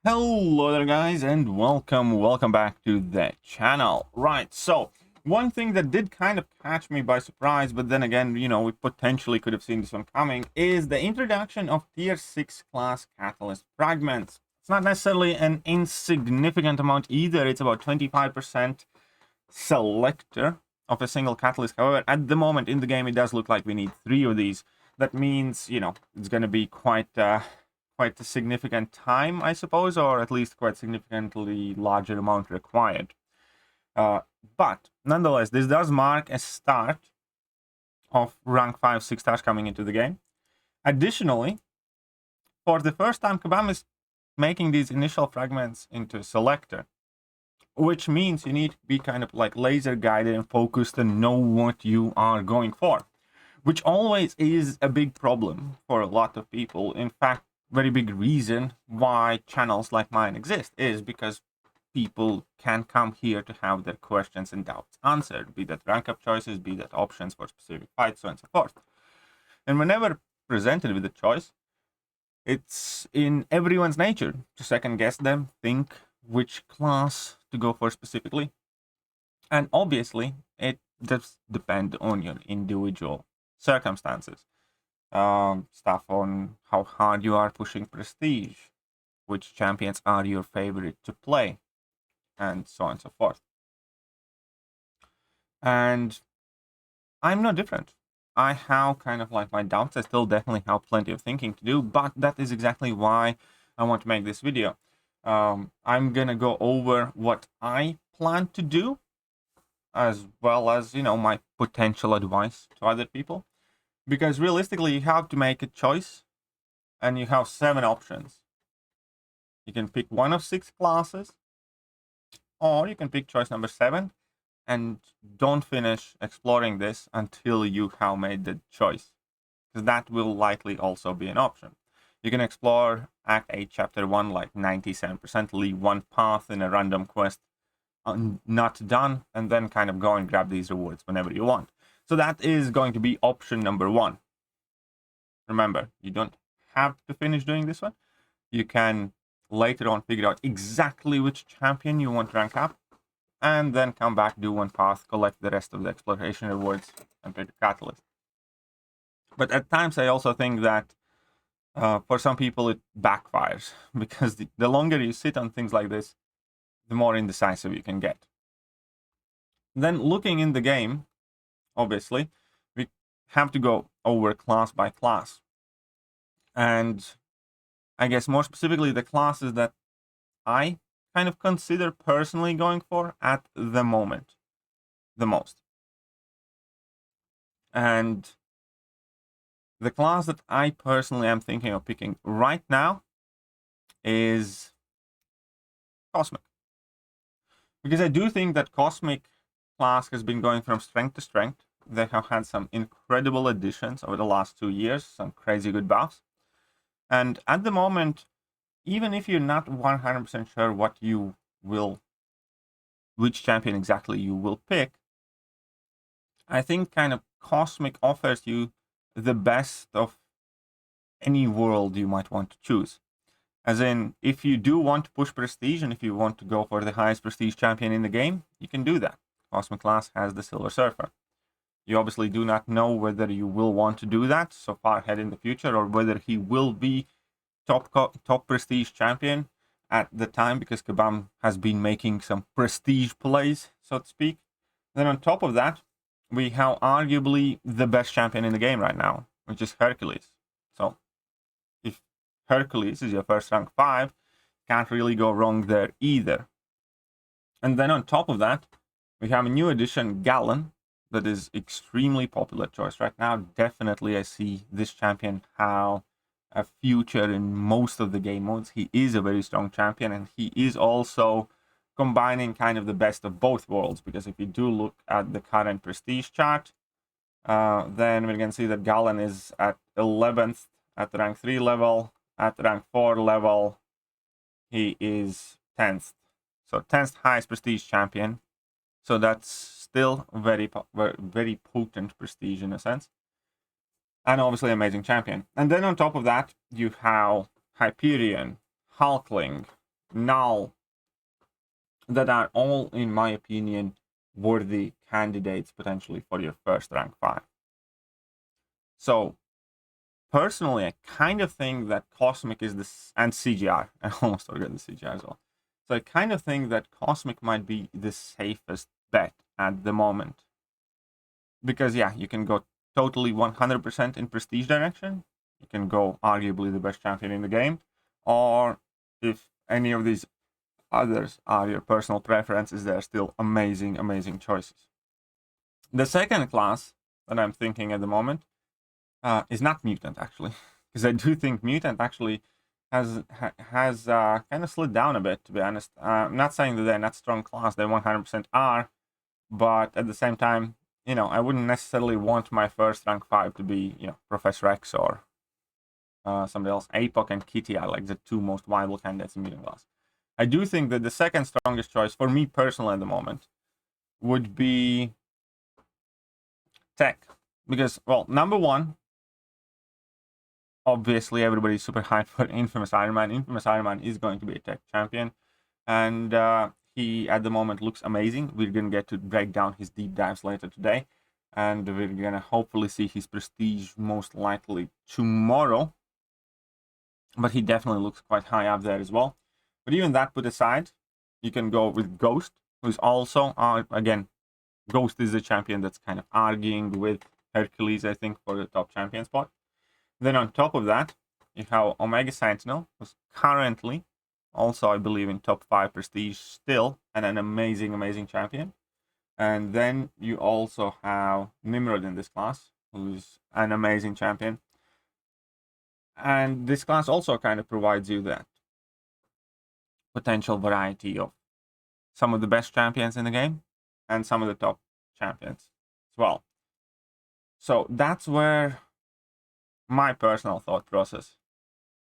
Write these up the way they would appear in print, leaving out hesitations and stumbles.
Hello there guys, and welcome back to the channel. Right, so one thing that did kind of catch me by surprise, but then again, we potentially could have seen this one coming, is the introduction of tier 6 class catalyst fragments. It's not necessarily an insignificant amount either. It's about 25% selector of a single catalyst. However, at the moment in the game, it does look like we need 3 of these. That means, it's going to be quite a significant time, I suppose, or at least quite significantly larger amount required. But nonetheless, this does mark a start of rank 5 6 stars coming into the game. Additionally, for the first time, Kabam is making these initial fragments into selector, which means you need to be kind of like laser guided and focused and know what you are going for, which always is a big problem for a lot of people. In fact, very big reason why channels like mine exist is because people can come here to have their questions and doubts answered, be that rank up choices, be that options for specific fights, so on and so forth. And whenever presented with a choice, it's in everyone's nature to second guess them, think which class to go for specifically. And obviously, it does depend on your individual circumstances. Stuff on how hard you are pushing prestige, which champions are your favorite to play, and so on and so forth. And I'm no different. I have kind of like my doubts. I still definitely have plenty of thinking to do, but that is exactly why I want to make this video. I'm gonna go over what I plan to do, as well as, my potential advice to other people. Because realistically, you have to make a choice, and you have 7 options. You can pick one of 6 classes, or you can pick choice number 7, and don't finish exploring this until you have made the choice, because that will likely also be an option. You can explore Act 8, Chapter 1 like 97%, leave one path in a random quest not done, and then kind of go and grab these rewards whenever you want. So that is going to be option number 1. Remember, you don't have to finish doing this one. You can later on figure out exactly which champion you want to rank up, and then come back, do one path, collect the rest of the exploration rewards, and pick a catalyst. But at times, I also think that for some people it backfires, because the longer you sit on things like this, the more indecisive you can get. Then looking in the game, obviously, we have to go over class by class. And I guess more specifically, the classes that I kind of consider personally going for at the moment the most. And the class that I personally am thinking of picking right now is Cosmic. Because I do think that Cosmic class has been going from strength to strength. They have had some incredible additions over the last 2 years, some crazy good buffs. And at the moment, even if you're not 100% sure which champion exactly you will pick, I think kind of Cosmic offers you the best of any world you might want to choose. As in, if you do want to push prestige, and if you want to go for the highest prestige champion in the game, you can do that. Cosmic class has the Silver Surfer. You obviously do not know whether you will want to do that so far ahead in the future, or whether he will be top prestige champion at the time, because Kabam has been making some prestige plays, so to speak. Then on top of that, we have arguably the best champion in the game right now, which is Hercules. So if Hercules is your first rank 5, can't really go wrong there either. And then on top of that, we have a new addition, Gallon, that is extremely popular choice right now. Definitely I see this champion have a future in most of the game modes. He is a very strong champion, and he is also combining kind of the best of both worlds, because if you do look at the current prestige chart, then we can see that Gallon is at 11th at the rank 3 level. At the rank 4 level, he is 10th. So 10th highest prestige champion. So that's still very potent prestige in a sense. And obviously amazing champion. And then on top of that, you have Hyperion, Hulkling, null, that are all, in my opinion, worthy candidates potentially for your first rank 5. So personally, I kind of think that Cosmic is this, and CGR. I almost forgot the CGR as well. So I kind of think that Cosmic might be the safest bet at the moment. Because yeah, you can go totally 100% in prestige direction. You can go arguably the best champion in the game. Or if any of these others are your personal preferences, they're still amazing, amazing choices. The second class that I'm thinking at the moment is not Mutant, actually. Because I do think Mutant actually has kind of slid down a bit, to be honest. I'm not saying that they're not strong class, they 100% are, but at the same time, you know, I wouldn't necessarily want my first rank 5 to be, you know, Professor X or somebody else. APOC and Kitty are like the two most viable candidates in Mutant class. I do think that the second strongest choice for me personally at the moment would be Tech. Because, well, number one, obviously everybody's super hyped for Infamous Iron Man. Infamous Iron Man is going to be a Tech champion. And he, at the moment, looks amazing. We're going to get to break down his deep dives later today. And we're going to hopefully see his prestige most likely tomorrow. But he definitely looks quite high up there as well. But even that put aside, you can go with Ghost, who's also, again, Ghost is a champion that's kind of arguing with Hercules, I think, for the top champion spot. Then on top of that, you have Omega Sentinel, who's currently also, I believe, in top 5 prestige still, and an amazing, amazing champion. And then you also have Nimrod in this class, who's an amazing champion. And this class also kind of provides you that potential variety of some of the best champions in the game and some of the top champions as well. So that's where my personal thought process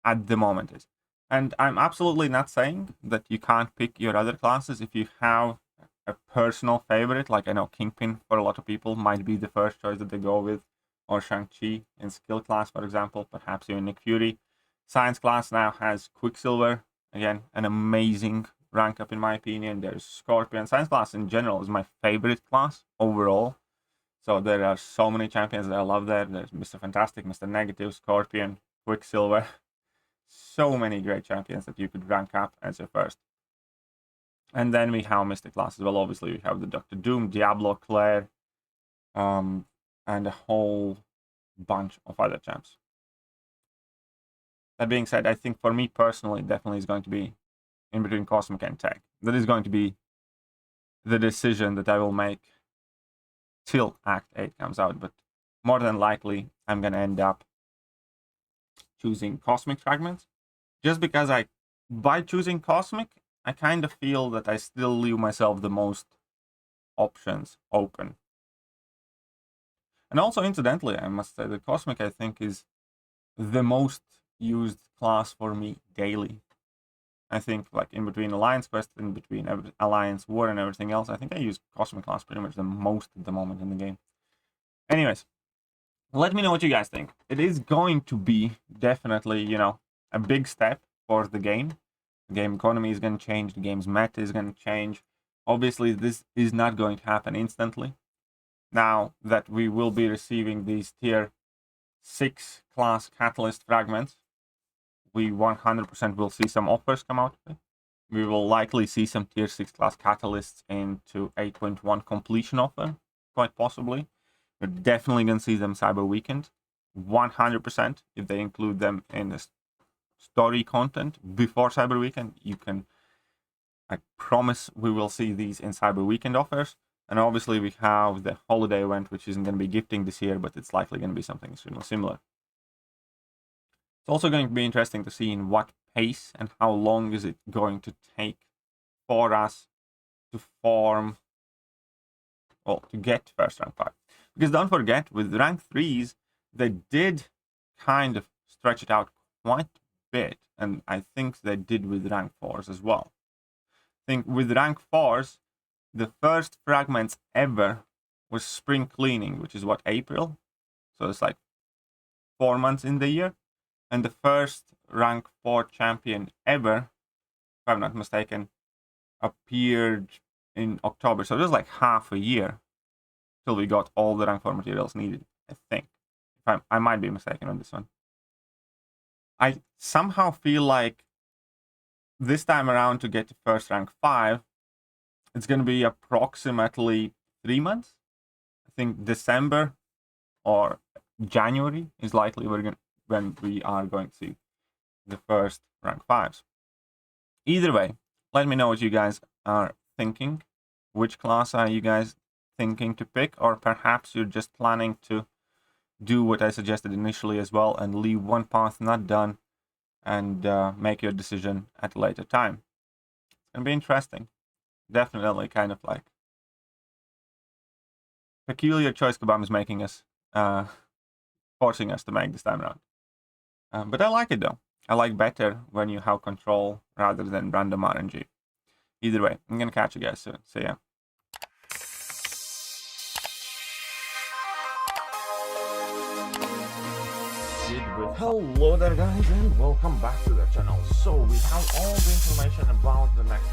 at the moment is. And I'm absolutely not saying that you can't pick your other classes if you have a personal favorite. Like I know Kingpin for a lot of people might be the first choice that they go with, or Shang-Chi in skill class, for example, perhaps even Nick Fury. Science class now has Quicksilver, again, an amazing rank up in my opinion. There's Scorpion. Science class in general is my favorite class overall. So there are so many champions that I love there. There's Mr. Fantastic, Mr. Negative, Scorpion, Quicksilver. So many great champions that you could rank up as your first. And then we have Mystic class as well. Obviously, we have the Doctor Doom, Diablo, Claire, and a whole bunch of other champs. That being said, I think for me personally, definitely is going to be in between Cosmic and Tech. That is going to be the decision that I will make till Act 8 comes out. But more than likely, I'm going to end up choosing Cosmic Fragments. Just because by choosing Cosmic, I kind of feel that I still leave myself the most options open. And also, incidentally, I must say that Cosmic, I think, is the most used class for me daily. I think, like, in between Alliance Quest, in between Alliance War and everything else, I think I use Cosmic class pretty much the most at the moment in the game. Anyways, let me know what you guys think. It is going to be definitely, you know, a big step for the game. The game economy is going to change. The game's meta is going to change. Obviously, this is not going to happen instantly. Now that we will be receiving these tier 6 class catalyst fragments, we 100% will see some offers come out. We will likely see some tier 6 class catalysts into 8.1 completion offer, quite possibly. We're definitely going to see them Cyber Weekend, 100%. If they include them in the story content before Cyber Weekend, I promise we will see these in Cyber Weekend offers. And obviously we have the holiday event, which isn't going to be gifting this year, but it's likely going to be something extremely similar. It's also going to be interesting to see in what pace and how long is it going to take for us to form, well, to get first rank 5. Because don't forget, with rank 3s, they did kind of stretch it out quite a bit, and I think they did with rank 4s as well. I think with rank 4s, the first fragments ever was Spring Cleaning, which is what, April? So it's like 4 months in the year. And the first rank 4 champion ever I'm not mistaken, appeared in October. So it was like half a year till we got all the rank 4 materials needed, I think. I might be mistaken on this one. I somehow feel like this time around to get to first rank 5, it's going to be approximately 3 months. I think December or January is likely when we are going to see the first rank 5s. Either way, let me know what you guys are thinking. Which class are you guys thinking to pick? Or perhaps you're just planning to do what I suggested initially as well and leave one path not done and make your decision at a later time. It's going to be interesting. Definitely kind of like peculiar choice Kabam is making us, forcing us to make this time around. But I like it though. I like better when you have control rather than random RNG. Either way, I'm going to catch you guys soon. See ya. Hello there guys and welcome back to the channel. So we have all the information about the next